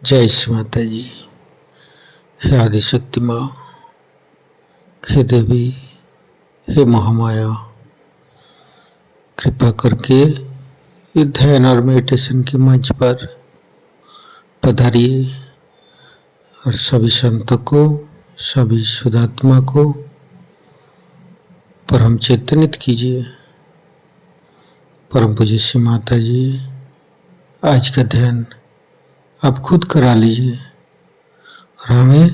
जय श्री माता जी। हे आदिशक्ति माँ, हे देवी, हे महामाया, कृपा करके ये ध्यान और मेडिटेशन के मंच पर पधारिए और सभी संतों को, सभी शुद्धात्मा को परम चेतनित कीजिए। परम पूज्य श्री माता जी, आज का ध्यान आप खुद करा लीजिए और हमें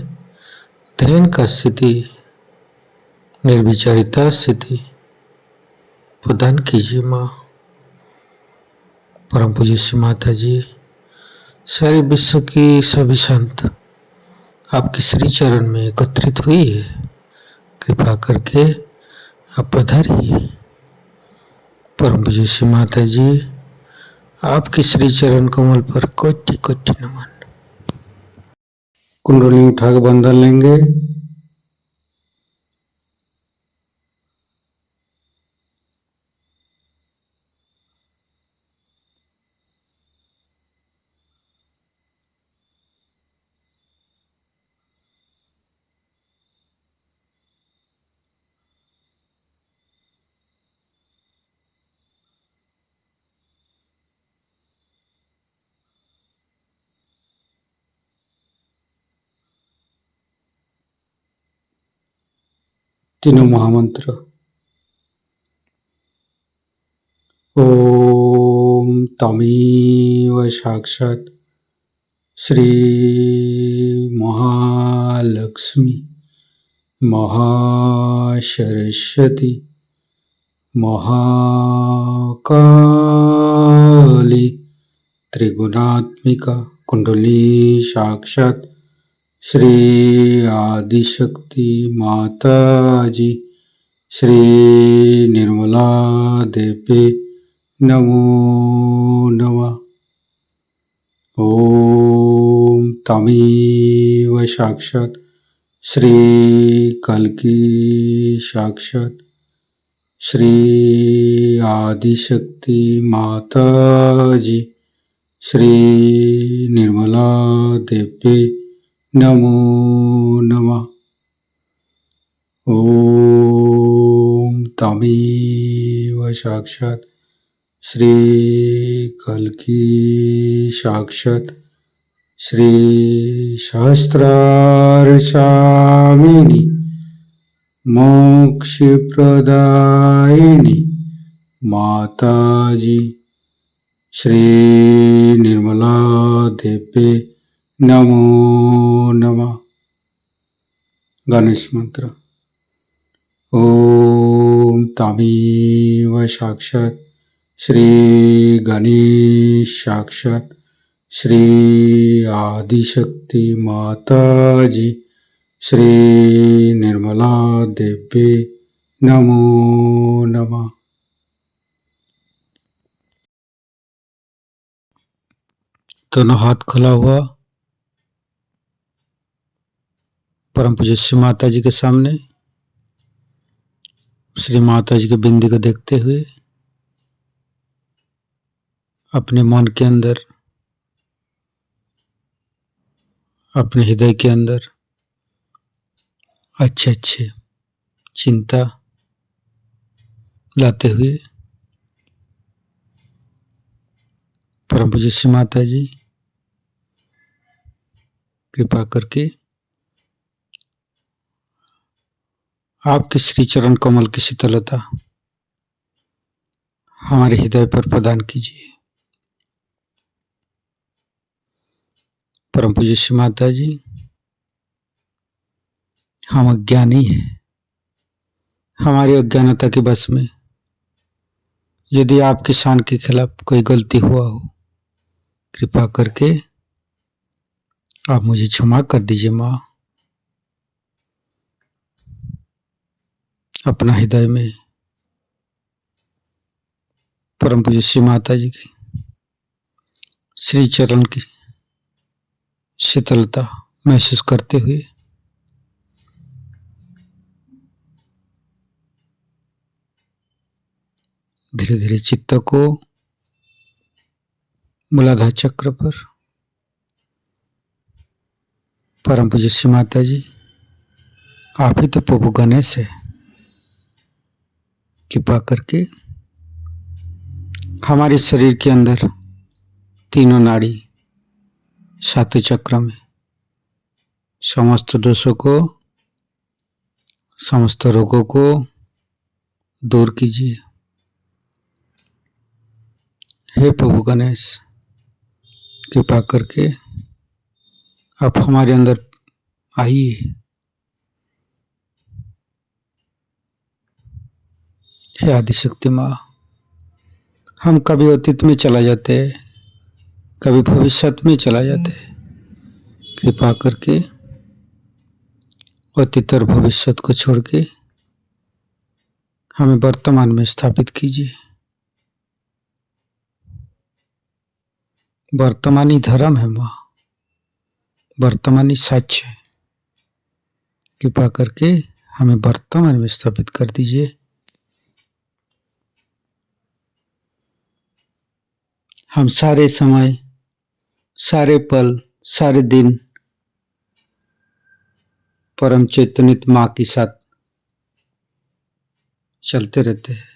ध्यान का स्थिति, निर्विचारिता स्थिति प्रदान कीजिए माँ। परम पूज्य श्री माता जी, सारे विश्व की सभी संत आपके श्री चरण में एकत्रित हुई है, कृपा करके आप पधारिए। परम पूज्य श्री माता जी, आपके श्री चरण कमल पर कोटि कोटि नमन। कुंडली उठाकर बंधन लेंगे। तीनों महामंत्र। ओम तमेव साक्षात् श्री महालक्ष्मी महासरस्वती महाकाली त्रिगुणात्मिका कुंडली साक्षात् श्री आदिशक्ति माता जी श्री निर्मला देवी नमो नमः। ओम तमेव साक्षात् श्री कल्की साक्षात् श्री आदिशक्ति माता जी श्री निर्मला देवी नमो नमः। ओम तमेव साक्षात् श्री कल्की साक्षात् श्री सहस्रार स्वामिनी मोक्ष प्रदायिनी माता जी श्री निर्मला देवी नमो नमः। गणेश मंत्र। ओम तमेव साक्षात् श्री गणेश साक्षात् श्री आदिशक्ति माता जी श्री निर्मला देवी नमो नमः। दोनों हाथ खुला हुआ परम पूज्य श्री माता जी के सामने, श्री माता जी के बिंदी को देखते हुए अपने मन के अंदर, अपने हृदय के अंदर अच्छे अच्छे चिंता लाते हुए परम पूज्य श्री माता जी कृपा करके आपके श्री चरण कमल की शीतलता हमारे हृदय पर प्रदान कीजिए। परम पूज्य श्री माता जी, हम अज्ञानी हैं, हमारी अज्ञानता के बस में यदि आपके शान के खिलाफ कोई गलती हुआ हो, कृपा करके आप मुझे क्षमा कर दीजिए माँ। अपना हृदय में परम पूज्य श्री माता जी की श्री चरण की शीतलता महसूस करते हुए धीरे धीरे चित्त को मूलाधार चक्र पर परम पूज्य श्री माता जी, आप ही तो प्रभु गणेश है। कृपा करके हमारे शरीर के अंदर तीनों नाड़ी सातों चक्र में समस्त दोषों को, समस्त रोगों को दूर कीजिए। हे प्रभु गणेश, कृपा करके आप हमारे अंदर आइए। हे आदिशक्ति माँ, हम कभी अतीत में चला जाते हैं, कभी भविष्य में चला जाते हैं। कृपा करके अतीत और भविष्य को छोड़ के हमें वर्तमान में स्थापित कीजिए। वर्तमानी धर्म है माँ, वर्तमानी सच है। कृपा करके हमें वर्तमान में स्थापित कर दीजिए। हम सारे समय, सारे पल, सारे दिन परम चैतन्य माँ के साथ चलते रहते हैं।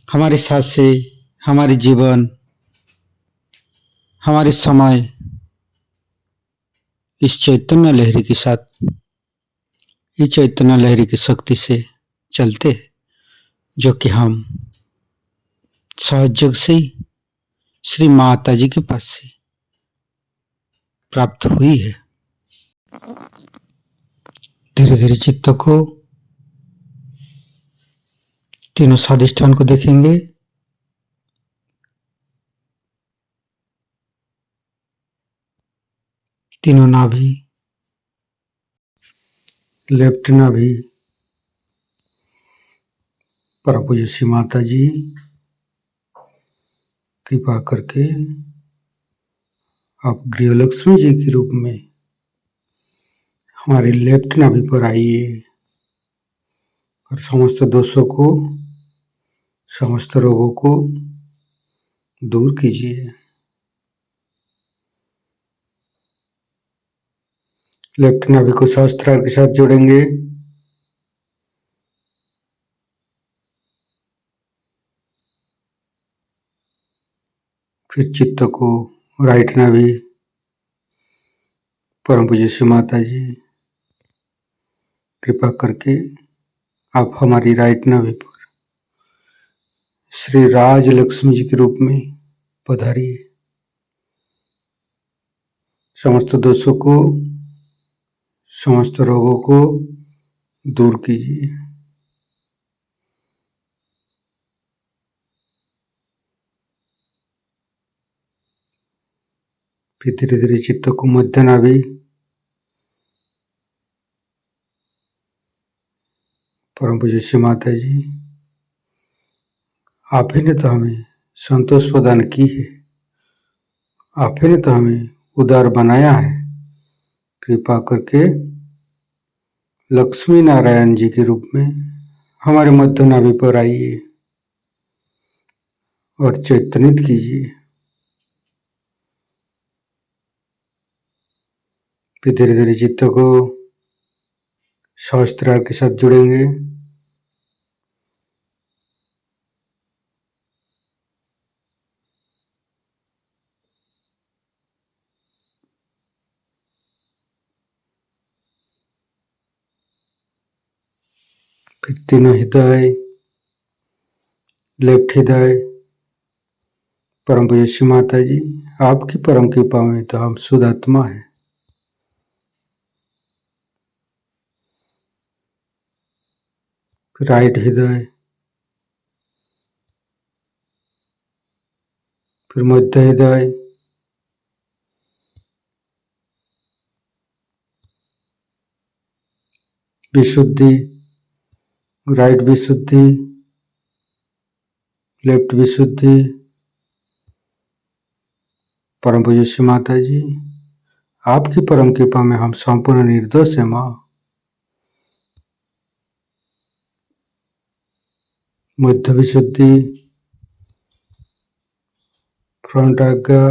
हमारे सांसें, हमारे जीवन, हमारे समय इस चैतन्य लहरी के साथ, इस चैतन्य लहरी की शक्ति से चलते हैं, जो कि हम सहयोग से ही श्री माता जी के पास से प्राप्त हुई है। धीरे धीरे चित्त को, तीनों स्वादिष्ठान को देखेंगे। तीनों नाभि, लेफ्ट नाभि, परम पूज्य श्री माता जी, कृपा करके आप गृहलक्ष्मी जी के रूप में हमारे लेफ्ट नाभि पर आइए और समस्त दोषों को, समस्त रोगों को दूर कीजिए। लेफ्ट नाभि को सहस्त्रार के साथ जोड़ेंगे। फिर चित्त को राइट नाभि, परम पूज्य श्री माता जी, कृपा करके आप हमारी राइट नाभि पर श्री राज लक्ष्मी जी के रूप में पधारिए। समस्त दोषों को, समस्त रोगों को दूर कीजिए। फिर धीरे धीरे चित्त को मध्य नाभि, परम पूज्य श्री माता जी, आप ही ने तो हमें संतोष प्रदान की है, आप ही ने तो हमें उदार बनाया है। कृपा करके लक्ष्मी नारायण जी के रूप में हमारे मध्य नाभि पर आइए और चैतन्यित कीजिए। फिर धीरे धीरे चित्त को सहस्त्रार के साथ जुड़ेंगे। फिर तीनों हृदय, लेफ्ट हृदय, परम पूज्य श्री माता जी, आपकी परम कृपा में तो हम शुद्ध आत्मा है। फिर राइट हृदय, फिर मध्य हृदय, विशुद्धि, राइट विशुद्धि, लेफ्ट विशुद्धि, परम पूज्य श्री माता जी, आपकी परम कृपा में हम संपूर्ण निर्दोष है माँ। मध्य विशुद्धि, फ्रंट आज्ञा,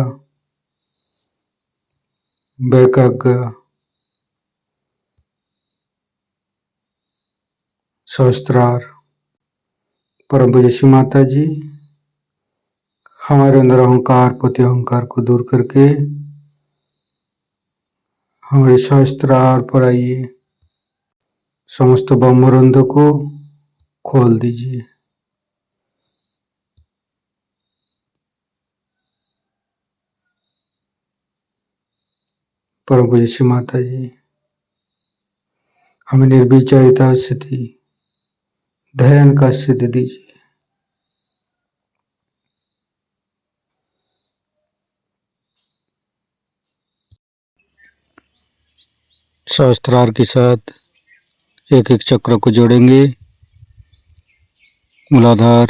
बैक आज्ञा, सहस्त्रार। परम पूज्य श्री माता जी, हमारे अंदर अहंकार पति अहंकार को दूर करके हमारे सहस्त्रार पर आइए, समस्त ब्रह्मरंध को खोल दीजिए। परम पूज्य श्री माता जी, हमें निर्विचारिता स्थिति ध्यान का सिद्ध दीजिए। सहस्त्रार के साथ एक एक चक्र को जोड़ेंगे। मूलाधार,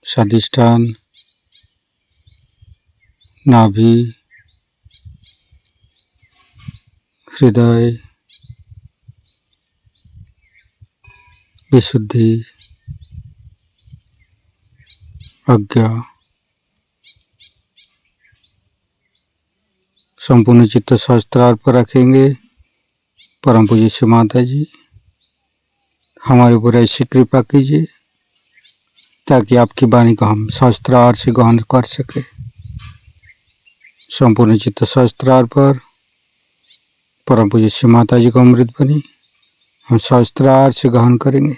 स्वादिष्ठान, नाभि, हृदय, विशुद्धि, आज्ञा, संपूर्ण चित्त सहस्त्रार पर रखेंगे। परम पूज्य श्री माता जी, हमारे ऊपर ऐसी कृपा कीजिए ताकि आपकी वाणी को हम सहस्त्रार से ग्रहण कर सके। संपूर्ण चित्त सहस्त्रार पर परम पूज्य श्री माता जी को अमृत बनी हम सहस्त्रार से ग्रहण करेंगे।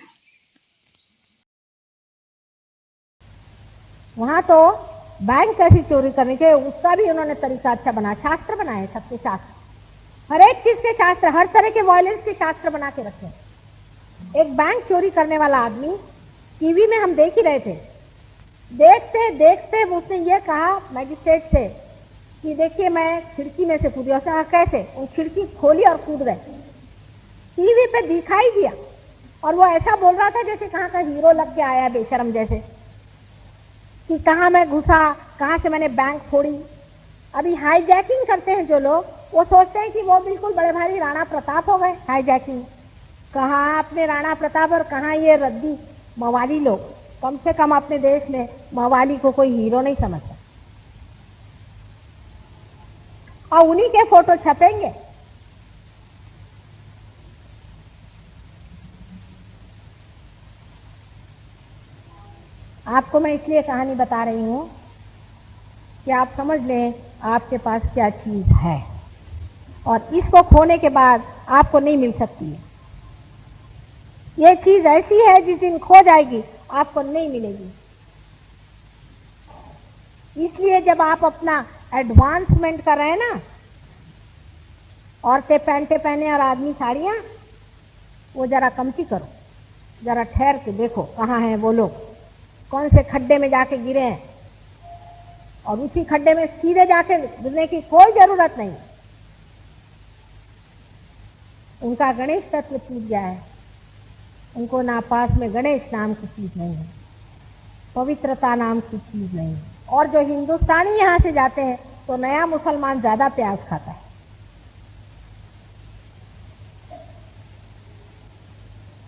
वहाँ तो बैंक कैसी चोरी करनी चाहिए उसका भी उन्होंने तरीका अच्छा बना, शास्त्र बनाए, सबके शास्त्र, हर एक चीज के शास्त्र, हर तरह के वायलेंस के शास्त्र बना के रखे। एक बैंक चोरी करने वाला आदमी टीवी में हम देख ही रहे थे, देखते देखते उसने ये कहा मैजिस्ट्रेट से कि देखिए मैं खिड़की में से कूदी। उसने कहा कैसे? वो खिड़की खोली और कूद गए। टीवी पे दिखाई दिया और वो ऐसा बोल रहा था जैसे कहाँ का हीरो लग के आया, बेशरम जैसे, कि कहाँ मैं घुसा, कहाँ से मैंने बैंक फोड़ी। अभी हाईजैकिंग करते हैं जो लोग, वो सोचते हैं कि वो बिल्कुल बड़े भारी राणा प्रताप हो गए। हाईजैकिंग कहाँ अपने राणा प्रताप और कहाँ ये रद्दी मवाली लोग। कम से कम अपने देश में मवाली को कोई हीरो नहीं समझता और उन्हीं के फोटो छपेंगे। आपको मैं इसलिए कहानी बता रही हूं कि आप समझ लें आपके पास क्या चीज है और इसको खोने के बाद आपको नहीं मिल सकती है। ये चीज ऐसी है जिस दिन खो जाएगी आपको नहीं मिलेगी। इसलिए जब आप अपना एडवांसमेंट कर रहे हैं ना, औरतें पैंटे पहने और आदमी साड़ियां, वो जरा कमती करो, जरा ठहर के देखो कहाँ हैं वो लोग, कौन से खड्डे में जाके गिरे हैं, और उसी खड्डे में सीधे जाके गिरने की कोई जरूरत नहीं। उनका गणेश तत्व टूट गया है, उनको ना पास में गणेश नाम की चीज नहीं है, पवित्रता नाम की चीज नहीं है। और जो हिंदुस्तानी यहाँ से जाते हैं तो नया मुसलमान ज्यादा प्याज खाता है,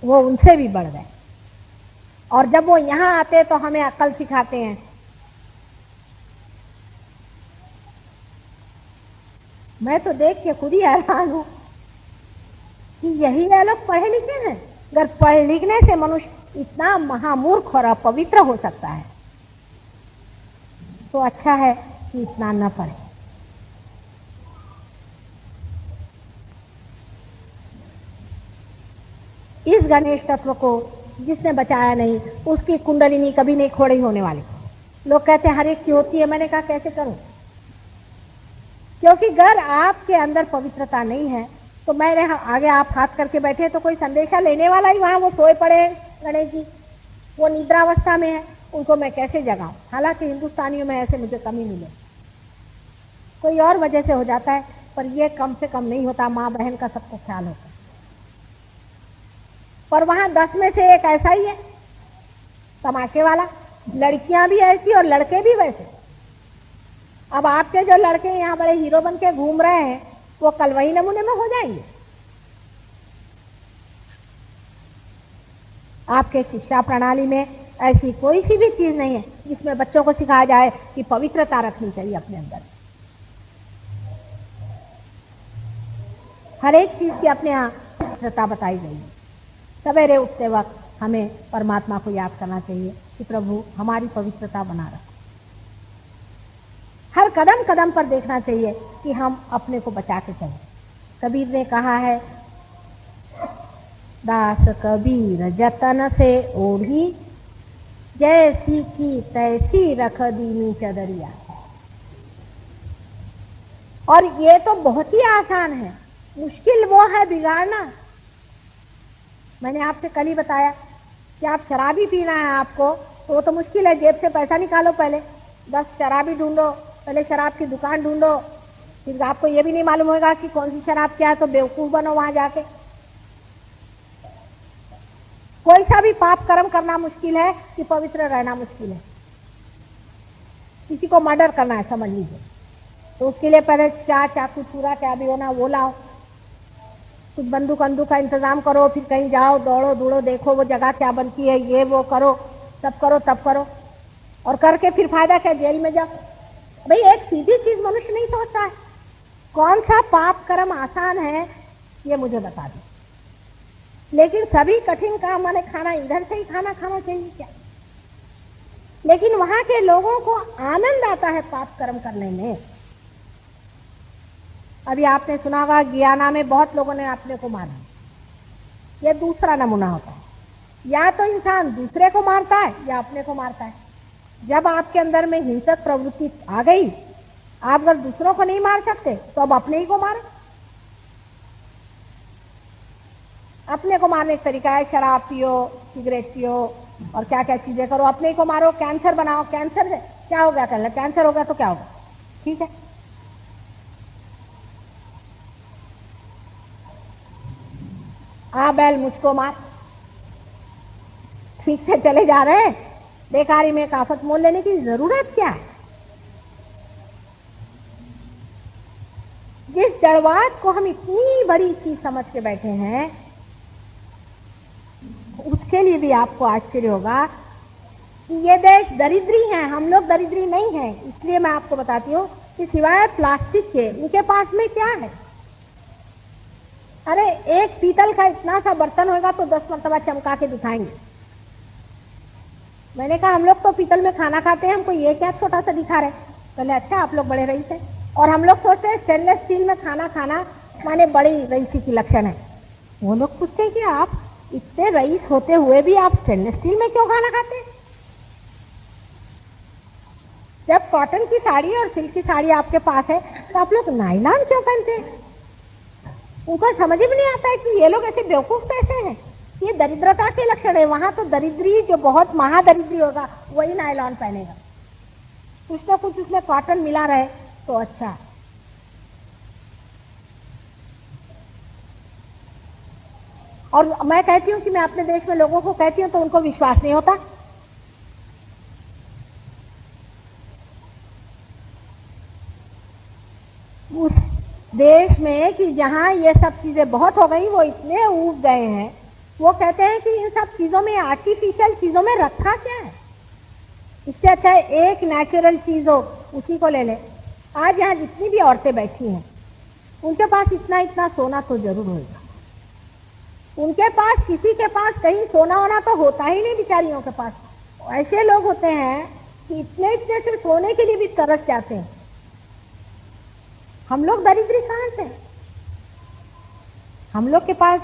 वो उनसे भी बढ़ गए। और जब वो यहाँ आते तो हमें अकल सिखाते हैं। मैं तो देख के खुद ही हैरान हूं कि यही है लोग पढ़े लिखे हैं। अगर पढ़े लिखने से मनुष्य इतना महामूर्ख और अपवित्र हो सकता है तो अच्छा है कि इतना न पढ़े। इस गणेश तत्व को जिसने बचाया नहीं उसकी कुंडलिनी कभी नहीं खोड़ी होने वाली। लोग कहते हैं हर एक की होती है, मैंने कहा कैसे करूं? क्योंकि अगर आपके अंदर पवित्रता नहीं है तो मेरे आगे आप हाथ करके बैठे तो कोई संदेशा लेने वाला ही वहां वो सोए पड़े हैं गणेश जी, वो निद्रावस्था में है, उनको मैं कैसे जगाऊं? हालांकि हिंदुस्तानियों में ऐसे मुझे कमी मिले, कोई और वजह से हो जाता है, पर ये कम से कम नहीं होता। माँ बहन का सबको ख्याल होता है, पर वहां 10 में से एक ऐसा ही है तमाके वाला। लड़कियां भी ऐसी और लड़के भी वैसे। अब आपके जो लड़के यहाँ बड़े हीरो बन के घूम रहे हैं वो कल वही नमूने में हो जाएंगे। आपके शिक्षा प्रणाली में ऐसी कोई सी भी चीज नहीं है जिसमें बच्चों को सिखाया जाए कि पवित्रता रखनी चाहिए अपने अंदर। हर एक चीज की अपने यहाँ पवित्रता बताई गई है। सवेरे उठते वक्त हमें परमात्मा को याद करना चाहिए कि प्रभु हमारी पवित्रता बना रखो। हर कदम कदम पर देखना चाहिए कि हम अपने को बचा के चलें। कबीर ने कहा है, दास कबीर जतन से ओढ़ी, जैसी की तैसी रख दीनी चदरिया। और ये तो बहुत ही आसान है, मुश्किल वो है बिगाड़ना। मैंने आपसे कल ही बताया कि आप शराबी पीना है आपको, तो वो तो मुश्किल है। जेब से पैसा निकालो, पहले 10 शराबी ढूंढो, पहले शराब की दुकान ढूंढो, फिर आपको ये भी नहीं मालूम होगा कि कौन सी शराब क्या है, तो बेवकूफ बनो वहां जाके। कोई सा भी पाप कर्म करना मुश्किल है कि पवित्र रहना मुश्किल है। किसी को मर्डर करना है समझ लीजिए, तो उसके लिए पहले चाकू चूरा क्या भी होना वो लाओ, कुछ बंदूक का इंतजाम करो, फिर कहीं जाओ, दौड़ो दूड़ो, देखो वो जगह क्या बनती है, ये वो करो, सब करो तब करो, और करके फिर फायदा क्या, जेल में जाओ। भाई एक सीधी चीज मनुष्य नहीं सोचता है। कौन सा पाप कर्म आसान है ये मुझे बता दो। लेकिन सभी कठिन काम माने खाना इधर से ही खाना चाहिए क्या? लेकिन वहां के लोगों को आनंद आता है पाप कर्म करने में। अभी आपने सुना होगा गियाना में बहुत लोगों ने अपने को मारा। यह दूसरा नमूना होता है, या तो इंसान दूसरे को मारता है या अपने को मारता है। जब आपके अंदर में हिंसक प्रवृत्ति आ गई, आप अगर दूसरों को नहीं मार सकते तो अब अपने ही को मारो। अपने को मारने का तरीका है शराब पियो, सिगरेट पियो और क्या क्या चीजें करो, अपने को मारो। कैंसर बनाओ, कैंसर से क्या हो गया, कल कैंसर हो गया तो क्या होगा, ठीक है। आ बैल मुझको मार, ठीक से चले जा रहे हैं, बेकारी में काफत मोल लेने की जरूरत क्या है? जिस जड़वाद को हम इतनी बड़ी चीज समझ के बैठे हैं, उसके लिए भी आपको आश्चर्य होगा कि ये देश दरिद्री है, हम लोग दरिद्री नहीं है। इसलिए मैं आपको बताती हूँ कि सिवाय प्लास्टिक के इनके पास में क्या है। अरे एक पीतल का इतना सा बर्तन होगा तो 10 मरतबा चमका के दिखाएंगे। मैंने कहा हम लोग तो पीतल में खाना खाते हैं, हमको ये क्या छोटा सा दिखा रहे। पहले अच्छा आप लोग बड़े रईस हैं, और हम लोग सोचते हैं स्टेनलेस स्टील में खाना खाना माने बड़ी रईसी की लक्षण है। वो लोग पूछते हैं कि आप इतने रईस होते हुए भी आप स्टेनलेस स्टील में क्यों खाना खाते हैं? जब कॉटन की साड़ी और सिल्क की साड़ी आपके पास है तो आप लोग नायलॉन क्यों पहनते हैं? उनको समझ में नहीं आता है कि ये लोग ऐसे बेवकूफ कैसे हैं। ये दरिद्रता के लक्षण है। वहां तो दरिद्री जो बहुत महादरिद्री होगा वही नायलॉन पहनेगा, कुछ ना कुछ उसमें कॉटन मिला रहे तो अच्छा। और मैं कहती हूँ कि मैं अपने देश में लोगों को कहती हूँ तो उनको विश्वास नहीं होता। उस देश में कि जहां ये सब चीजें बहुत हो गई, वो इतने ऊब गए हैं, वो कहते हैं कि इन सब चीजों में, आर्टिफिशियल चीजों में रखा क्या है? इससे अच्छा है एक नेचुरल चीज हो उसी को ले ले। आज यहाँ जितनी भी औरतें बैठी हैं उनके पास इतना इतना सोना तो जरूर होगा। उनके पास, किसी के पास कहीं सोना होना तो होता ही नहीं बेचारियों के पास। ऐसे लोग होते हैं कि इतने इतने से सोने के लिए भी तरस जाते हैं। हम लोग दरिद्री कहां से? हम लोग के पास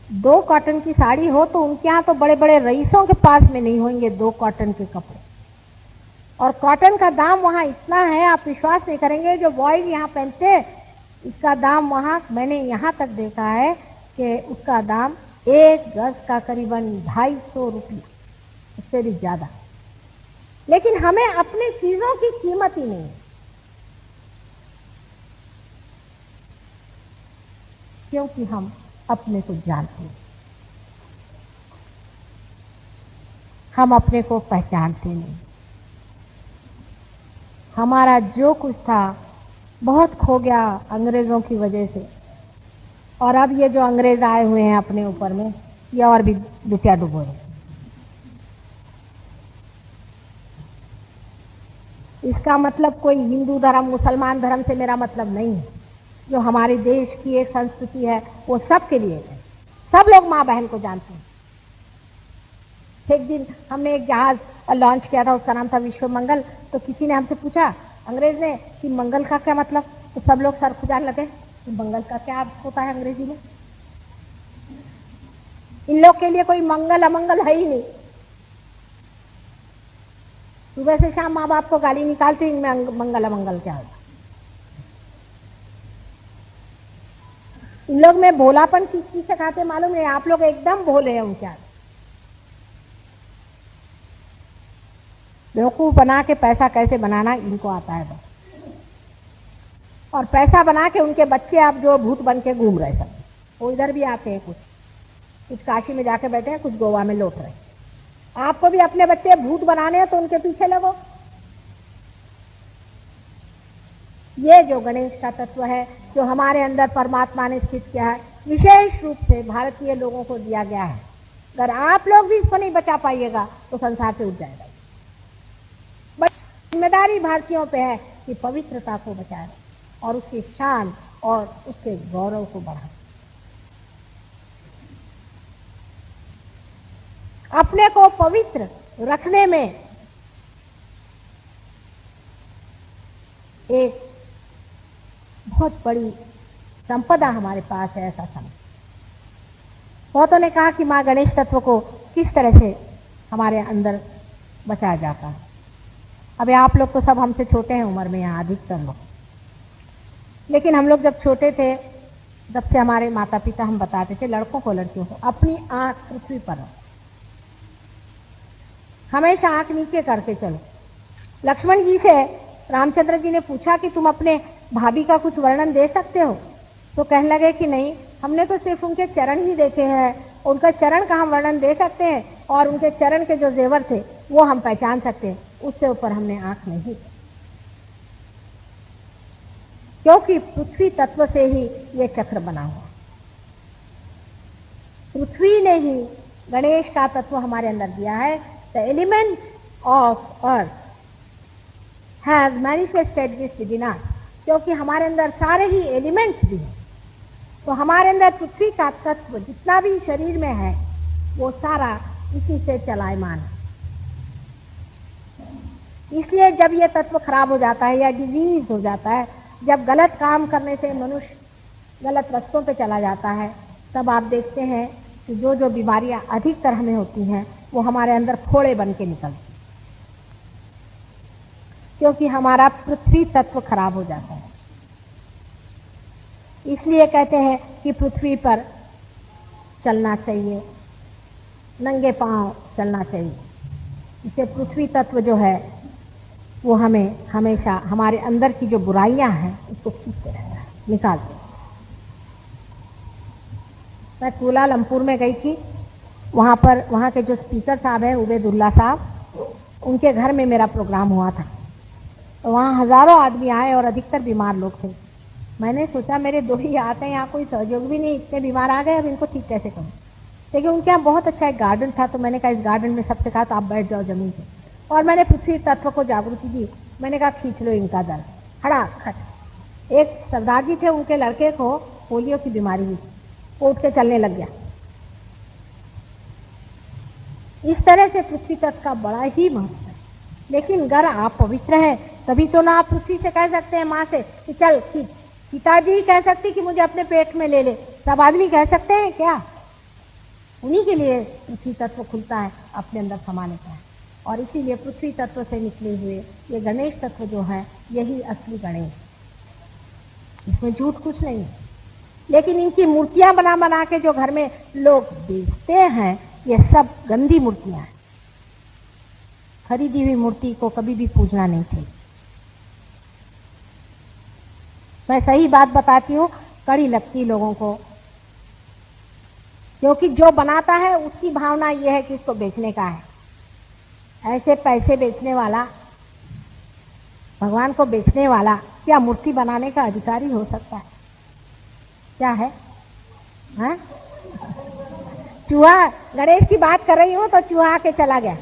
2 कॉटन की साड़ी हो तो उनके यहाँ तो बड़े बड़े रईसों के पास में नहीं होंगे 2 कॉटन के कपड़े। और कॉटन का दाम वहां इतना है, आप विश्वास नहीं करेंगे। जो बॉयज यहाँ पहनते इसका दाम वहां मैंने यहाँ तक देखा है कि उसका दाम 1 गज का करीबन 250 रुपया, उससे भी ज्यादा। लेकिन हमें अपनी चीजों की कीमत ही नहीं है, क्योंकि हम अपने को जानते हैं, हम अपने को पहचानते नहीं। हमारा जो कुछ था बहुत खो गया अंग्रेजों की वजह से, और अब ये जो अंग्रेज आए हुए हैं अपने ऊपर में, ये और भी लुटिया डुबो है। इसका मतलब कोई हिंदू धर्म मुसलमान धर्म से मेरा मतलब नहीं है। जो हमारे देश की एक संस्कृति है वो सबके लिए है। सब लोग माँ बहन को जानते हैं। एक दिन हमने एक जहाज लॉन्च किया था, उसका नाम था विश्व मंगल। तो किसी ने हमसे पूछा, अंग्रेज ने, कि मंगल का क्या मतलब? तो सब लोग सर खुजाने लगे कि मंगल का क्या अर्थ होता है अंग्रेजी में। इन लोग के लिए कोई मंगल अमंगल है ही नहीं। सुबह से शाम माँ बाप को गाली निकालते, इनमें मंगल अमंगल क्या होगा? इन लोग में भोलापन किस चीज से खाते मालूम है? आप लोग एकदम भोले हैं उनके आगे। बेवकूफ बना के पैसा कैसे बनाना इनको आता है बस। और पैसा बना के उनके बच्चे आप जो भूत बन के घूम रहे सब, वो इधर भी आते हैं, कुछ काशी में जाके बैठे हैं, कुछ गोवा में लौट रहे हैं। आपको भी अपने बच्चे भूत बनाने हैं तो उनके पीछे लगो। ये जो गणेश का तत्व है, जो हमारे अंदर परमात्मा ने स्थित किया है, विशेष रूप से भारतीय लोगों को दिया गया है। अगर आप लोग भी इसको नहीं बचा पाइएगा तो संसार से उठ जाएगा। बस जिम्मेदारी भारतीयों पे है कि पवित्रता को बचाए और उसकी शान और उसके गौरव को बढ़ाए। अपने को पवित्र रखने में एक बहुत बड़ी संपदा हमारे पास है, ऐसा समझ। बहुतों ने कहा कि मां गणेश तत्व को किस तरह से हमारे अंदर बचाया जाता है। अभी आप लोग तो सब हमसे छोटे हैं उम्र में, यहाँ अधिकतर लोग, लेकिन हम लोग जब छोटे थे, जब से हमारे माता पिता हम बताते थे लड़कों को लड़कियों को, अपनी आंख पृथ्वी पर रखो, हमेशा आंख नीचे करके चलो। लक्ष्मण जी से रामचंद्र जी ने पूछा कि तुम अपने भाभी का कुछ वर्णन दे सकते हो? तो कहने लगे कि नहीं, हमने तो सिर्फ उनके चरण ही देखे हैं, उनका चरण का हम वर्णन दे सकते हैं और उनके चरण के जो जेवर थे वो हम पहचान सकते हैं, उससे ऊपर हमने आंख नहीं। क्योंकि पृथ्वी तत्व से ही ये चक्र बना हुआ, पृथ्वी ने ही गणेश का तत्व हमारे अंदर दिया है। The element of earth has manifested this within us, क्योंकि हमारे अंदर सारे ही एलिमेंट्स भी हैं। तो हमारे अंदर पृथ्वी का तत्व जितना भी शरीर में है वो सारा इसी से चलायमान है। इसलिए जब ये तत्व खराब हो जाता है या डिजीज हो जाता है, जब गलत काम करने से मनुष्य गलत रास्तों पे चला जाता है, तब आप देखते हैं कि जो जो बीमारियां अधिकतर हमें होती हैं वो हमारे अंदर फोड़े बन के निकलती हैं, क्योंकि हमारा पृथ्वी तत्व खराब हो जाता है। इसलिए कहते हैं कि पृथ्वी पर चलना चाहिए, नंगे पांव चलना चाहिए। इससे पृथ्वी तत्व जो है वो हमें हमेशा हमारे अंदर की जो बुराइयां हैं उसको खींचते रहता है, निकालते। मैं कुलालमपुर में गई थी, वहाँ के जो स्पीकर साहब हैं उबैदुल्ला साहब, उनके घर में मेरा प्रोग्राम हुआ था। तो वहाँ हजारों आदमी आए और अधिकतर बीमार लोग थे। मैंने सोचा मेरे दो ही आते हैं, यहाँ कोई सहयोग भी नहीं, इतने बीमार आ गए, अब इनको ठीक कैसे करूँ। लेकिन उनके यहाँ बहुत अच्छा एक गार्डन था, तो मैंने कहा इस गार्डन में सबसे कहा तो आप बैठ जाओ जमीन पे, और मैंने पृथ्वी तत्व को जागृति दी। मैंने कहा खींच लो इनका दल, खट। एक सरदार जी थे, उनके लड़के को पोलियो की बीमारी हुई, वो उठ के चलने लग गया। इस तरह से पृथ्वी तत्व का बड़ा ही महत्व है। लेकिन अगर आप पवित्र हैं तभी तो ना आप पृथ्वी से कह सकते हैं माँ से कि चल खींच। पिताजी कह सकती कि मुझे अपने पेट में ले ले, सब आदमी कह सकते हैं क्या? उन्हीं के लिए पृथ्वी तत्व खुलता है अपने अंदर समाने का है। और इसीलिए पृथ्वी तत्व से निकले हुए ये गणेश तत्व जो है, यही असली गणेश, इसमें झूठ कुछ नहीं है। लेकिन इनकी मूर्तियां बना बना के जो घर में लोग बेचते हैं, ये सब गंदी मूर्तियां हैं। खरीदी हुई मूर्ति को कभी भी पूजना नहीं चाहिए। मैं सही बात बताती हूँ, कड़ी लगती लोगों को, क्योंकि जो बनाता है उसकी भावना ये है कि इसको बेचने का है। ऐसे पैसे बेचने वाला, भगवान को बेचने वाला क्या मूर्ति बनाने का अधिकारी हो सकता है? क्या है? हाँ? चूहा, गणेश की बात कर रही हूँ तो चूहा आके चला गया।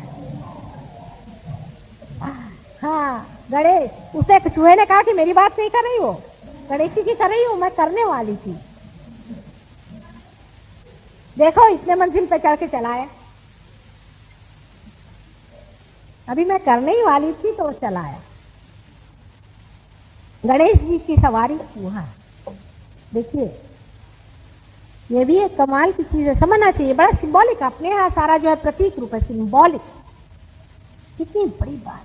हाँ, गणेश, उसे चूहे ने कहा कि मेरी बात नहीं कर रही हो, गणेश जी की कर रही हूँ, मैं करने वाली थी। देखो इतने मंजिल पे चढ़ के चला आया। अभी मैं करने ही वाली थी तो चला आया। गणेश जी की सवारी चूहा। देखिए ये भी एक कमाल की चीज है, समझना चाहिए। बड़ा सिंबॉलिक, अपने यहाँ सारा जो है प्रतीक रूप है, सिंबॉलिक। कितनी बड़ी बात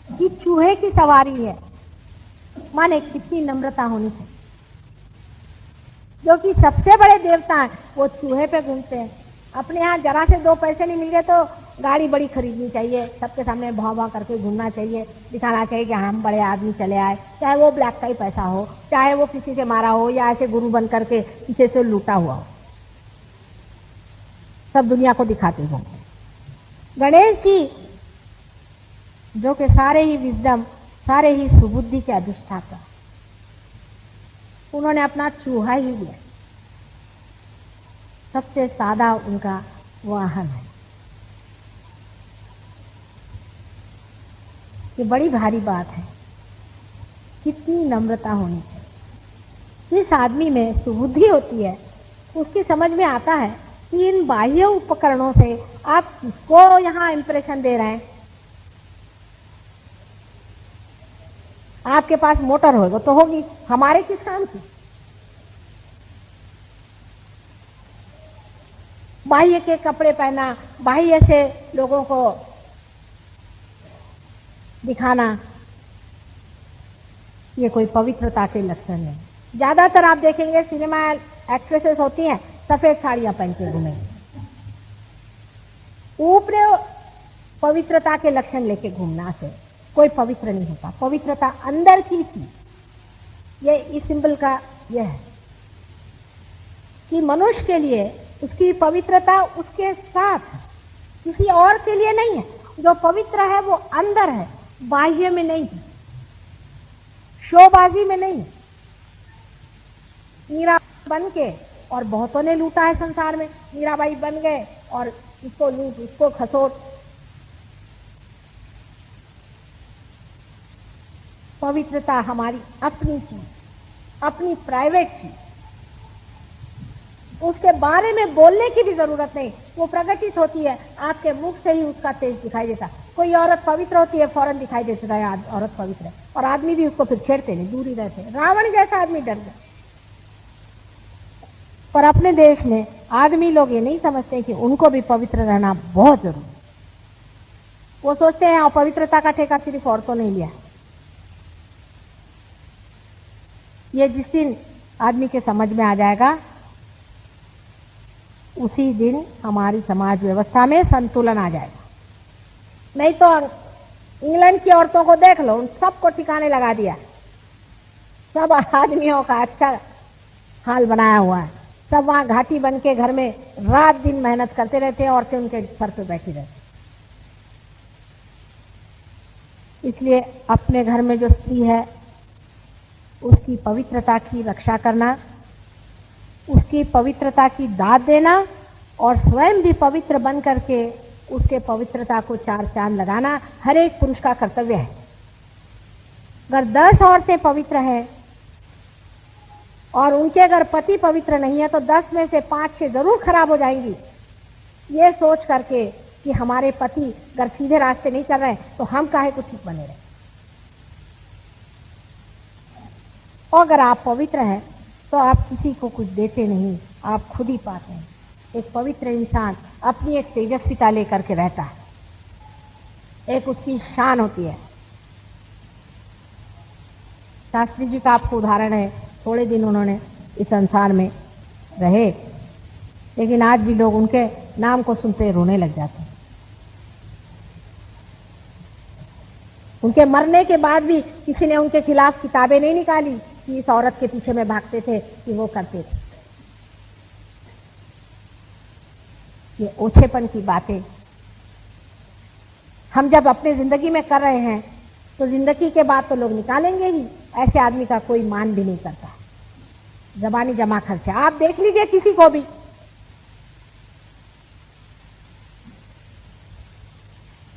है कि चूहे की सवारी है, माने कितनी नम्रता होनी चाहिए। जो कि सबसे बड़े देवता हैं वो चूहे पे घूमते हैं। अपने यहाँ जरा से 2 पैसे नहीं मिल गए तो गाड़ी बड़ी खरीदनी चाहिए, सबके सामने भाव भाव करके घूमना चाहिए, दिखाना चाहिए कि हम बड़े आदमी चले आए, चाहे वो ब्लैक का ही पैसा हो, चाहे वो किसी से मारा हो या ऐसे गुरु बन करके किसी से लूटा हुआ हो, सब दुनिया को दिखाते हो। गणेश जी जो कि सारे ही विजडम, सारे ही सुबुद्धि के अधिष्ठाता, उन्होंने अपना चूहा ही दिया। सबसे सादा उनका वाहन है। ये बड़ी भारी बात है। कितनी नम्रता होनी चाहिए। जिस आदमी में सुबुद्धि होती है उसकी समझ में आता है कि इन बाह्य उपकरणों से आप किसको यहाँ इंप्रेशन दे रहे हैं। आपके पास मोटर होगा तो होगी, हमारे किस काम की। बाह्य के कपड़े पहना, बाह्य से लोगों को दिखाना, ये कोई पवित्रता के लक्षण नहीं। ज्यादातर आप देखेंगे सिनेमा एक्ट्रेसेस होती हैं सफेद साड़ियां पहन के घूमेंगी, ऊपर पवित्रता के लक्षण लेके घूमना से कोई पवित्र नहीं होता। पवित्रता अंदर की थी। ये इस सिंबल का यह है कि मनुष्य के लिए उसकी पवित्रता उसके साथ, किसी और के लिए नहीं है। जो पवित्र है वो अंदर है, बाह्य में नहीं है, शोबाजी में नहीं। मीरा बन के, और बहुतों ने लूटा है संसार में, मीराबाई बन गए और इसको लूट, इसको खसोट। पवित्रता हमारी अपनी चीज, अपनी प्राइवेट चीज, उसके बारे में बोलने की भी जरूरत नहीं, वो प्रकटित होती है। आपके मुख से ही उसका तेज दिखाई देता। कोई औरत पवित्र होती है, फौरन दिखाई देता है औरत पवित्र है, और आदमी भी उसको फिर छेड़ते नहीं, दूर ही रहते हैं। रावण जैसा आदमी डर गया। पर अपने देश में आदमी लोग ये नहीं समझते कि उनको भी पवित्र रहना बहुत जरूरी है। वो सोचते हैं अपवित्रता का ठेका सिर्फ औरतों ने लिया। ये जिस दिन आदमी के समझ में आ जाएगा उसी दिन हमारी समाज व्यवस्था में संतुलन आ जाएगा। नहीं तो इंग्लैंड की औरतों को देख लो, उन सबको ठिकाने लगा दिया। सब आदमियों का अच्छा हाल बनाया हुआ है। सब वहां घाटी बन के घर में रात दिन मेहनत करते रहते हैं, औरतें उनके सर पे बैठी रहती। इसलिए अपने घर में जो स्त्री है उसकी पवित्रता की रक्षा करना, उसकी पवित्रता की दाद देना, और स्वयं भी पवित्र बन करके उसके पवित्रता को 4 चांद लगाना हर एक पुरुष का कर्तव्य है। अगर 10 औरतें पवित्र हैं और उनके अगर पति पवित्र नहीं है तो 10 में से 5-6 जरूर खराब हो जाएंगी। ये सोच करके कि हमारे पति अगर सीधे रास्ते नहीं चल रहे तो हम काहे को ठीक बने रहे। और अगर आप पवित्र हैं तो आप किसी को कुछ देते नहीं, आप खुद ही पाते हैं। एक पवित्र इंसान अपनी एक तेजस्विता लेकर के रहता है, एक उसकी शान होती है। शास्त्री जी का आपको उदाहरण है, थोड़े दिन उन्होंने इस संसार में रहे, लेकिन आज भी लोग उनके नाम को सुनते रोने लग जाते हैं। उनके मरने के बाद भी किसी ने उनके खिलाफ किताबें नहीं निकाली कि इस औरत के पीछे में भागते थे, कि वो करते थे। ये ओछेपन की बातें हम जब अपने जिंदगी में कर रहे हैं तो जिंदगी के बाद तो लोग निकालेंगे ही। ऐसे आदमी का कोई मान भी नहीं करता। जबानी जमा खर्च है। आप देख लीजिए किसी को भी,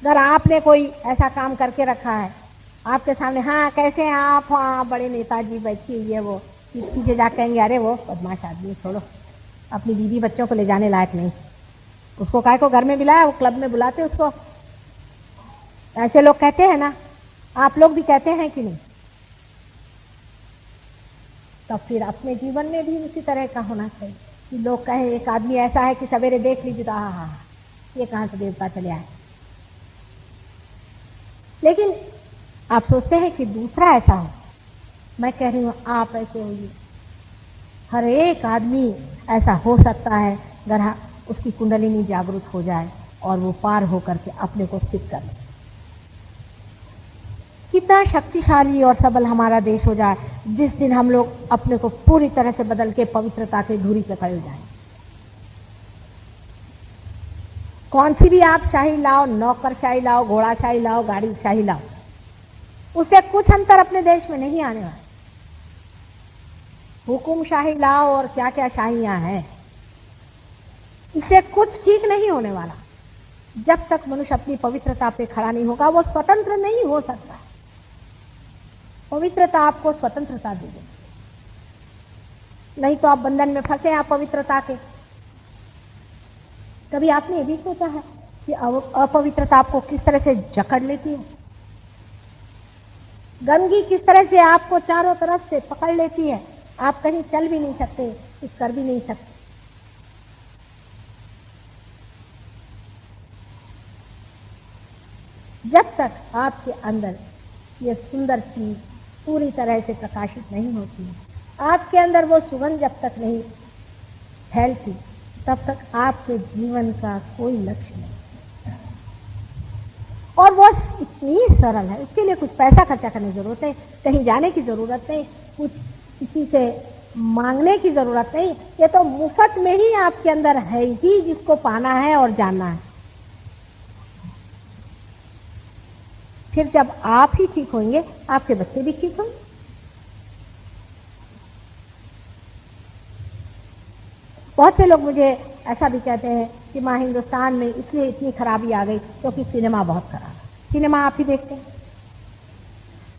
अगर आपने कोई ऐसा काम करके रखा है आपके सामने, हाँ कैसे हैं आप, हाँ बड़े नेताजी बैठी हुई है, वो पीछे जा कहेंगे अरे वो बदमाश आदमी छोड़ो, अपनी बीवी बच्चों को ले जाने लायक नहीं। उसको काय को घर में बुलाया, वो क्लब में बुलाते उसको। ऐसे लोग कहते हैं ना, आप लोग भी कहते हैं कि नहीं? तो फिर अपने जीवन में भी उसी तरह का होना चाहिए कि लोग कहें एक आदमी ऐसा है कि सवेरे देख लीजिए तो हाँ, ये कहां से देवता चले आए। लेकिन आप सोचते हैं कि दूसरा ऐसा हो। मैं कह रही हूं आप ऐसे होइए। हर एक आदमी ऐसा हो सकता है अगर उसकी कुंडलिनी जागृत हो जाए और वो पार होकर के अपने को सिद्ध कर ले। कितना शक्तिशाली और सबल हमारा देश हो जाए जिस दिन हम लोग अपने को पूरी तरह से बदल के पवित्रता के धुरी पे खड़े हो जाए। कौन सी भी आप शाही लाओ, नौकरशाही लाओ, घोड़ाशाही लाओ, गाड़ी शाही लाओ, उससे कुछ अंतर अपने देश में नहीं आने वाला। हुकुमशाही लाओ और क्या क्या शाहियां हैं, इससे कुछ ठीक नहीं होने वाला। जब तक मनुष्य अपनी पवित्रता पे खड़ा नहीं होगा वो स्वतंत्र नहीं हो सकता। पवित्रता आपको स्वतंत्रता देगी, नहीं तो आप बंधन में फंसे आप पवित्रता के। कभी आपने ये भी सोचा है कि अपवित्रता आपको किस तरह से जकड़ लेती है? गंदगी किस तरह से आपको चारों तरफ से पकड़ लेती है? आप कहीं चल भी नहीं सकते, कुछ कर भी नहीं सकते। जब तक आपके अंदर ये सुंदर चीज पूरी तरह से प्रकाशित नहीं होती है, आपके अंदर वो सुगंध जब तक नहीं फैलती, तब तक आपके जीवन का कोई लक्ष्य नहीं। और वो इतनी सरल है, उसके लिए कुछ पैसा खर्चा करने की जरूरत है, कहीं जाने की जरूरत नहीं, कुछ किसी से मांगने की जरूरत नहीं। ये तो मुफ्त में ही आपके अंदर है ही, जिसको पाना है और जानना है। फिर जब आप ही ठीक होंगे, आपके बच्चे भी ठीक होंगे। बहुत से लोग मुझे ऐसा भी कहते हैं कि मां हिंदुस्तान में इसलिए इतनी खराबी आ गई क्योंकि सिनेमा बहुत खराब है। सिनेमा आप ही देखते हैं,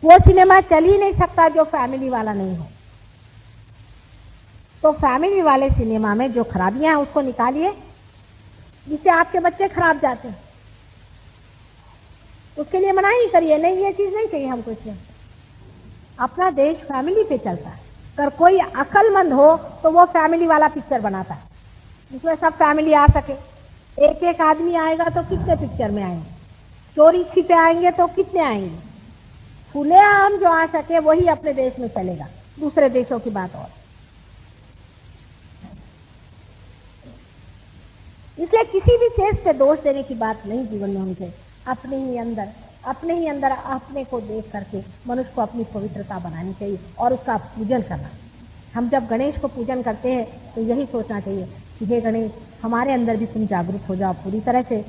वो सिनेमा चल ही नहीं सकता जो फैमिली वाला नहीं हो। तो फैमिली वाले सिनेमा में जो खराबियां हैं उसको निकालिए, जिससे आपके बच्चे खराब जाते हैं। उसके लिए मना ही करिए, नहीं ये चीज नहीं चाहिए हमको। इसमें अपना देश फैमिली पे चलता है। अगर कोई अक्लमंद हो तो वो फैमिली वाला पिक्चर बनाता है जिसमें सब फैमिली आ सके। एक एक आदमी आएगा तो कितने पिक्चर में आएंगे? चोरी छिपे आएंगे तो कितने आएंगे? खुलेआम जो आ सके वही अपने देश में चलेगा, दूसरे देशों की बात और। इसलिए किसी भी चीज पे दोष देने की बात नहीं जीवन में होनी चाहिए। अपने ही अंदर अपने को देख करके मनुष्य को अपनी पवित्रता बनानी चाहिए और उसका पूजन करना। हम जब गणेश को पूजन करते हैं तो यही सोचना चाहिए कि हे गणेश, हमारे अंदर भी तुम जागरूक हो जाओ पूरी तरह से।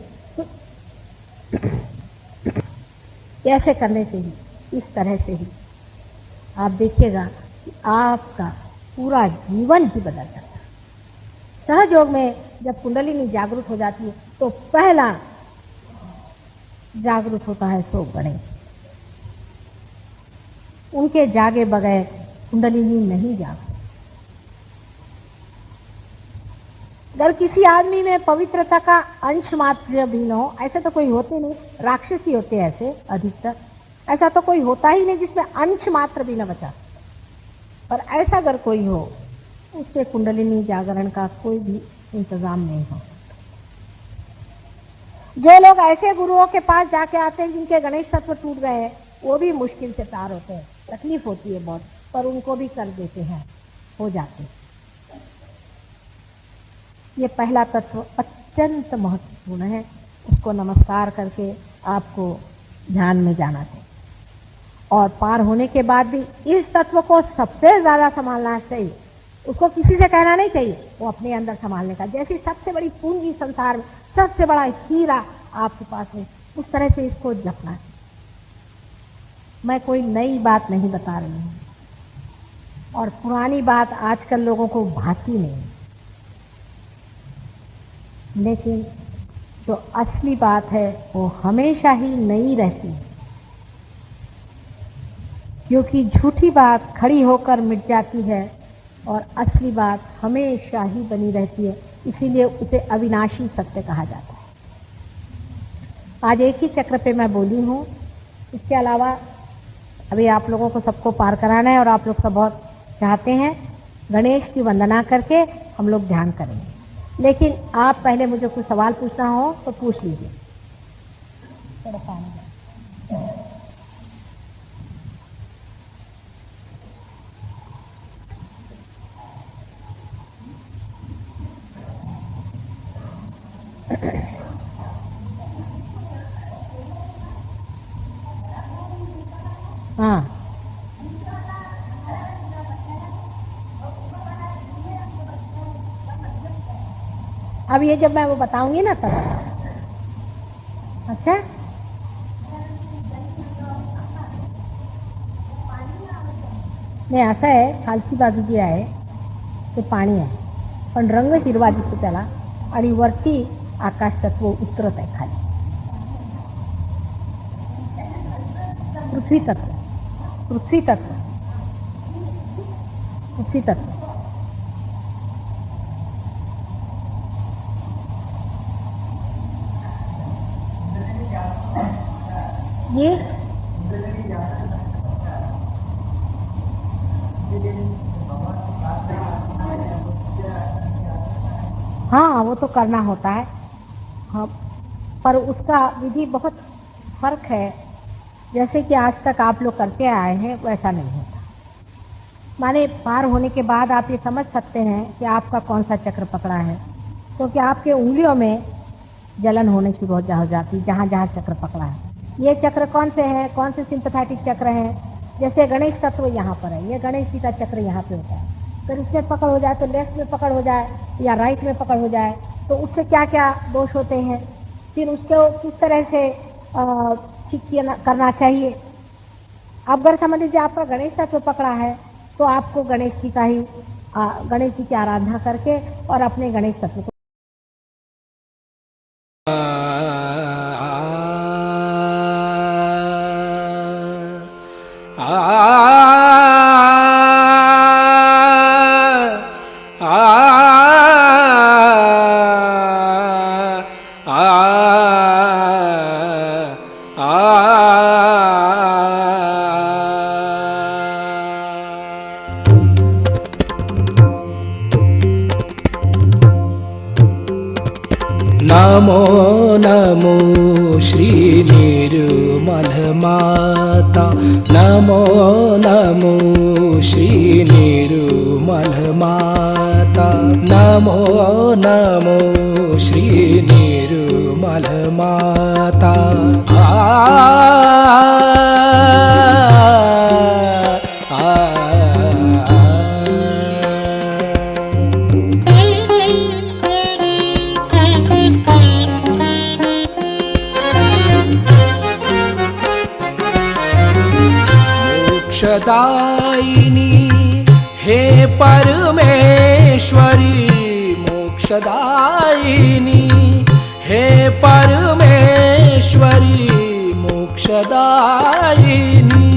कैसे करने से ही, इस तरह से ही आप देखिएगा कि आपका पूरा जीवन ही बदल जाता है। सहयोग में जब कुंडलिनी जागरूक हो जाती है तो पहला जागरूक होता है सो गणेश। उनके जागे बगैर कुंडलिनी नहीं जागती। अगर किसी आदमी में पवित्रता का अंश मात्र भी न हो, ऐसे तो कोई होते नहीं, राक्षस ही होते ऐसे अधिकतर, ऐसा तो कोई होता ही नहीं जिसमें अंश मात्र भी न बचा। पर ऐसा अगर कोई हो, उससे कुंडलिनी जागरण का कोई भी इंतजाम नहीं हो। जो लोग ऐसे गुरुओं के पास जाके आते हैं जिनके गणेश तत्व टूट गए हैं, वो भी मुश्किल से पार होते हैं, तकलीफ होती है बहुत, पर उनको भी कर देते हैं, हो जाते हैं। ये पहला तत्व अत्यंत महत्वपूर्ण है, उसको नमस्कार करके आपको ध्यान में जाना चाहिए। और पार होने के बाद भी इस तत्व को सबसे ज्यादा संभालना चाहिए। उसको किसी से कहना नहीं चाहिए, वो अपने अंदर संभालने का। जैसी सबसे बड़ी पूंजी संसार में, सबसे बड़ा हीरा आपके पास है, उस तरह से इसको जपना है। मैं कोई नई बात नहीं बता रही हूं और पुरानी बात आजकल लोगों को भाती नहीं, लेकिन जो असली बात है वो हमेशा ही नई रहती है, क्योंकि झूठी बात खड़ी होकर मिट जाती है और असली बात हमेशा ही बनी रहती है, इसीलिए उसे अविनाशी सत्य कहा जाता है। आज एक ही चक्र पे मैं बोली हूँ, इसके अलावा अभी आप लोगों को सबको पार कराना है और आप लोग सब बहुत चाहते हैं। गणेश की वंदना करके हम लोग ध्यान करेंगे, लेकिन आप पहले मुझे कुछ सवाल पूछना हो तो पूछ लीजिए। थोड़ा पानी दो। हाँ, अब ये जब मैं वो बताऊंगी ना तब। अच्छा, नाही असं आहे, खालची बाजू जी आहे ते पाणी आहे, पण रंग हिरवा दिसतो त्याला आणि वरती आकाश तत्व उतरत आहे खाली, पृथ्वी तत्व, पृथ्वी तत्व, पृथ्वी तत्व। ये हाँ, वो तो करना होता है, हाँ, पर उसका विधि बहुत फर्क है। जैसे कि आज तक आप लोग करते आए हैं वैसा नहीं होता। माने पार होने के बाद आप ये समझ सकते हैं कि आपका कौन सा चक्र पकड़ा है, क्योंकि आपके उंगलियों में जलन होने शुरू हो जाती जहाँ जहाँ चक्र पकड़ा है। ये चक्र कौन से हैं, कौन से सिंपैथेटिक चक्र हैं? जैसे गणेश तत्व यहाँ पर है, ये गणेश जी का चक्र यहाँ पे होता है, फिर इसमें पकड़ हो जाए तो लेफ्ट में पकड़ हो जाए या राइट में पकड़ हो जाए तो उससे क्या क्या दोष होते हैं, फिर उसको किस तरह से ठीक करना चाहिए। अब अगर समझ लीजिए आपका गणेश तत्व पकड़ा है तो आपको गणेश जी का ही गणेश जी की आराधना करके और अपने गणेश तत्व को नमो नमो श्री निर्मल माता, नमो नमो श्री निर्मल माता, नमो नमो श्री निर्मल माता। मोक्षदायिनी हे परमेश्वरी, मोक्षदायिनी हे परमेश्वरी, मोक्षदायिनी।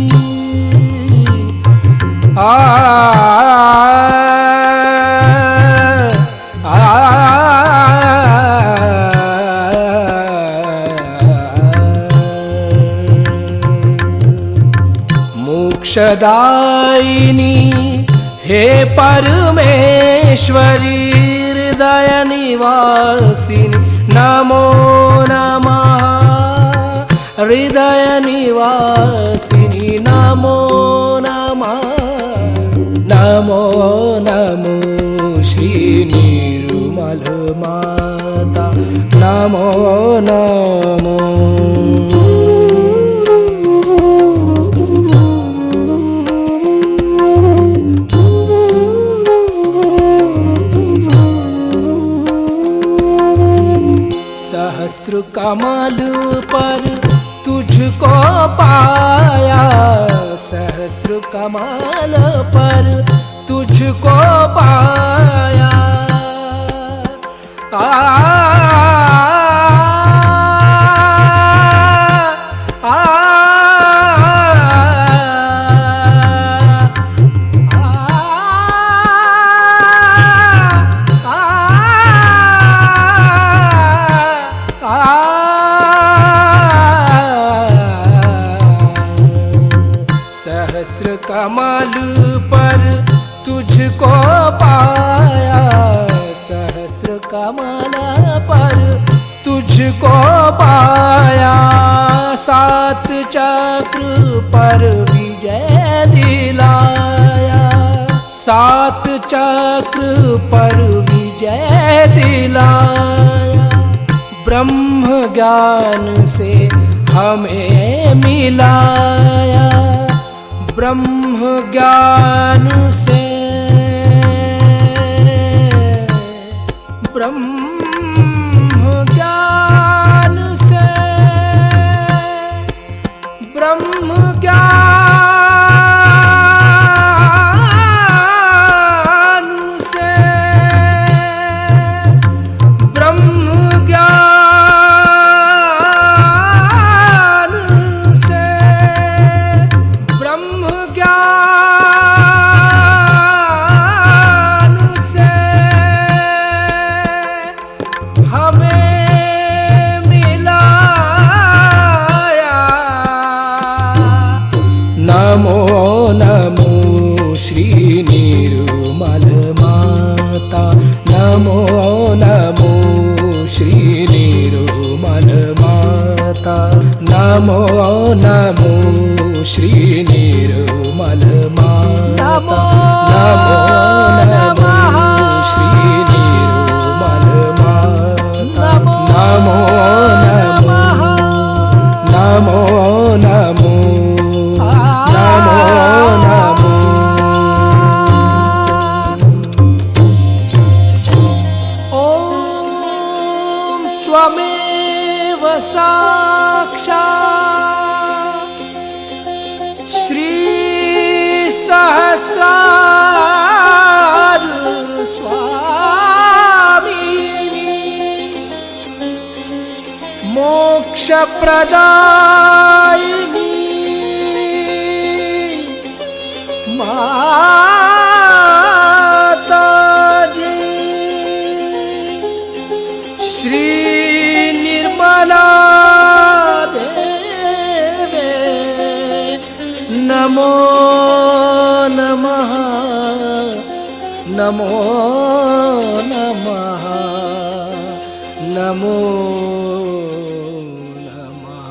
मोक्षदायिनी हे परमेश्वरी, हृदय निवासिनी नमो नमः, हृदय निवासिनी नमो नमः, नमो नमो श्री निर्मल माता, नमो नमो। सहस्त्र कमल पर तुझको पाया, सहस्त्र कमल पर तुझको पाया। सहस्र कमल पर तुझको पाया, सहस्र कमल पर तुझको पाया, सात चक्र पर विजय दिलाया, सात चक्र पर विजय दिलाया, ब्रह्म ज्ञान से हमें मिलाया, ब्रह्म ज्ञान से, ब्रह्म ज्ञान से, ब्रह्म ज्ञान से, ब्रह्म ज्ञान से, ब्रह्म ज्ञान से हमें मिलाया। नमो नमो श्री निर्मल माता, नमो नमो श्री निर्मल माता, नमो नमो श्री निर्मल माता, नमो नमो श्री निर्मल माता, नमो नमो, नमो नमो, नमो नमो। ॐ त्वमेव साक्षात् श्री सहस्रार स्वामिनी, मोक्ष प्रदायिनी माता जी, श्री निर्मला देवे नमो नमः, नमो नमः, नमो नमः।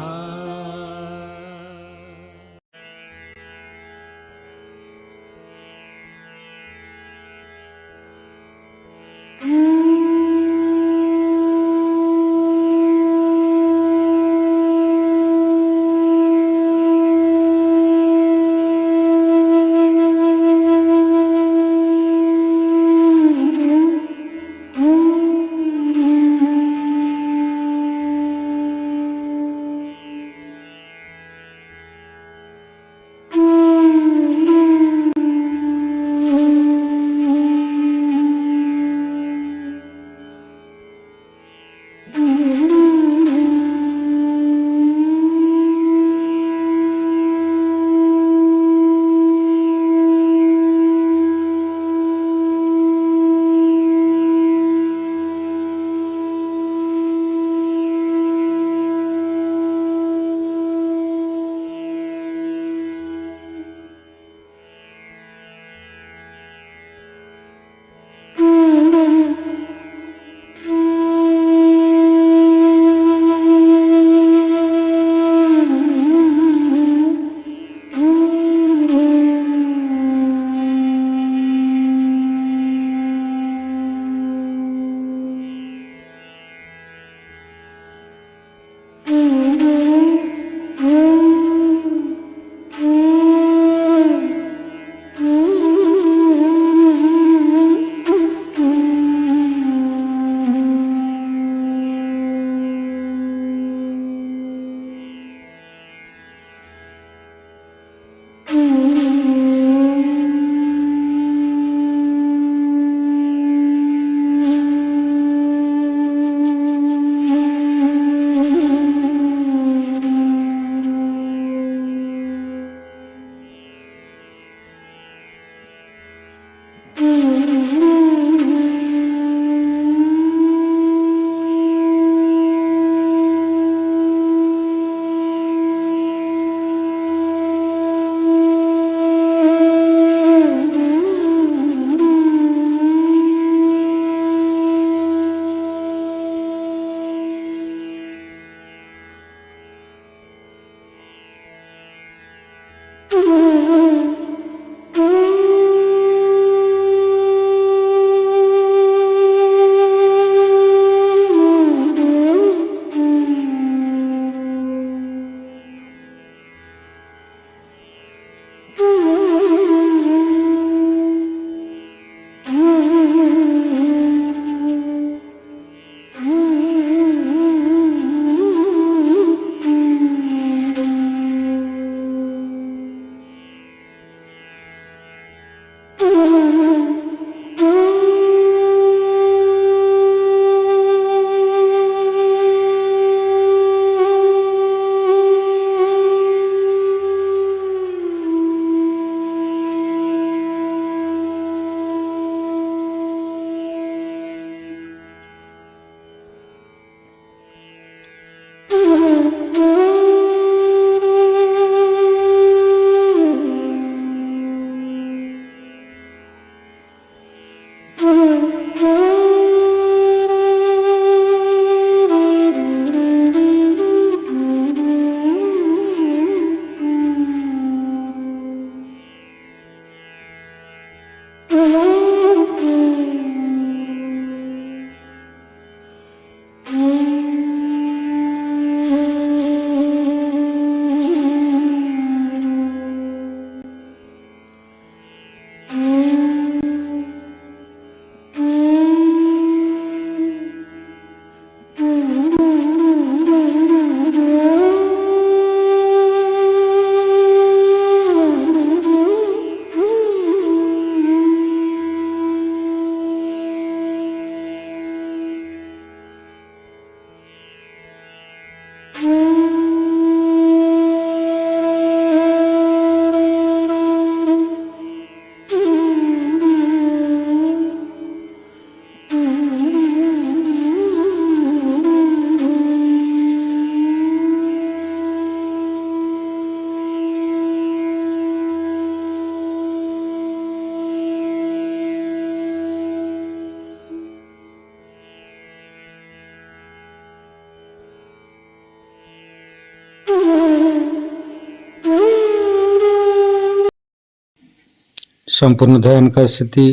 संपूर्ण ध्यान का स्थिति,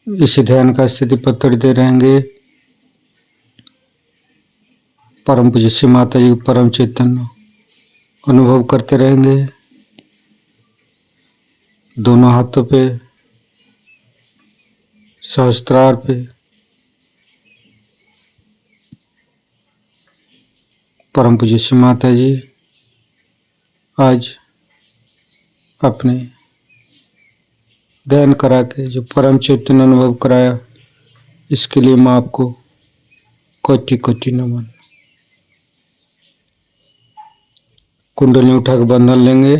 इसी ध्यान का स्थिति पत्थर दे रहेंगे। परम पूज्य श्री माता जी परम चैतन्य अनुभव करते रहेंगे। दोनों हाथों पे, सहस्त्रार पे परम पूज्य श्री माता जी आज अपने ध्यान करा के जो परम चैतन्य अनुभव कराया, इसके लिए मैं आपको कोटि कोटि नमन। कुंडली उठा के बंधन लेंगे।